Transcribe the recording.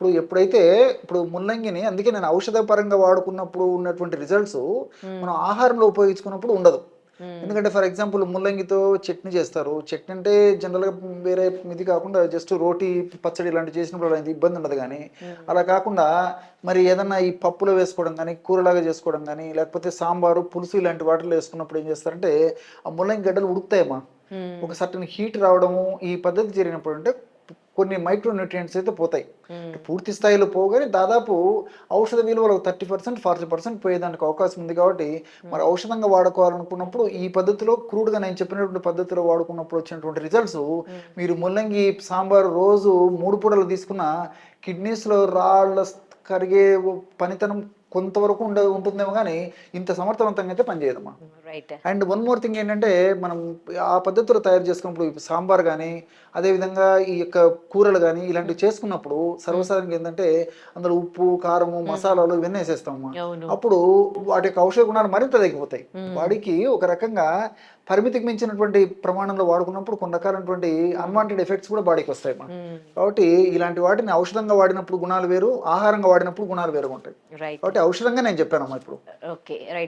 ఇప్పుడు ఎప్పుడైతే ఇప్పుడు ముల్లంగిని అందుకే నేను ఔషధ పరంగా వాడుకున్నప్పుడు ఉన్నటువంటి రిజల్ట్స్ మనం ఆహారంలో ఉపయోగించుకున్నప్పుడు ఉండదు. ఎందుకంటే ఫర్ ఎగ్జాంపుల్ ముల్లంగితో చట్నీ చేస్తారు. చట్నీ అంటే జనరల్‌గా వేరే ఇది కాకుండా జస్ట్ రోటీ, పచ్చడి ఇలాంటివి చేసినప్పుడు అలాంటి ఇబ్బంది ఉండదు గానీ, అలా కాకుండా మరి ఏదన్నా ఈ పప్పులో వేసుకోవడం గానీ, కూరలాగా చేసుకోవడం గానీ, లేకపోతే సాంబారు, పులుసు ఇలాంటి వాటిల్లో వేసుకున్నప్పుడు ఏం చేస్తారంటే, ఆ ముల్లంగి గడ్డలు ఉడుకుతాయమ్మా. ఒక సర్టెన్ హీట్ రావడము, ఈ పద్ధతి జరిగినప్పుడు అంటే కొన్ని మైక్రో న్యూట్రియంట్స్ అయితే పోతాయి. పూర్తి స్థాయిలో పోవు గానీ, దాదాపు ఔషధ విలువలో 30%, 40% పోయేదానికి అవకాశం ఉంది కాబట్టి, మరి ఔషధంగా వాడుకోవాలనుకున్నప్పుడు ఈ పద్ధతిలో క్రూడ్‌గా నేను చెప్పినటువంటి పద్ధతిలో వాడుకున్నప్పుడు వచ్చినటువంటి రిజల్ట్స్ మీరు ముల్లంగి సాంబారు రోజు 3 పూటలు తీసుకున్న కిడ్నీస్‌లో రాళ్ళ కరిగే పనితనం కొంతవరకు ఉంటుందేమో గానీ, ఇంత సమర్థవంతంగా అయితే పనిచేయదమ్మా. Right. And one more thing ఏంటంటే, మనం ఆ పద్ధతిలో తయారు చేసుకున్నప్పుడు ఇప్పుడు సాంబార్ గానీ, అదేవిధంగా ఈ యొక్క కూరలు గానీ, ఇలాంటివి చేసుకున్నప్పుడు సర్వసాధారణంగా ఏందంటే, అందులో ఉప్పు, కారము, మసాలాలు ఇవన్నీ ఏసేస్తామమ్మా. అవును. అప్పుడు వాటి యొక్క ఔషధ గుణాలు మరింత తగ్గిపోతాయి. బాడీకి ఒక రకంగా పరిమితికి మించినటువంటి ప్రమాణంలో వాడుకున్నప్పుడు కొన్ని రకాలైనటువంటి అన్వాంటెడ్ ఎఫెక్ట్స్ కూడా బాడీకి వస్తాయమ్మా. కాబట్టి ఇలాంటి వాటిని ఔషధంగా వాడినప్పుడు గుణాలు వేరు, ఆహారంగా వాడినప్పుడు గుణాలు వేరుగా ఉంటాయి. రైట్. కాబట్టి ఔషధంగా నేను చెప్పానమ్మా ఇప్పుడు. ఓకే. రైట్.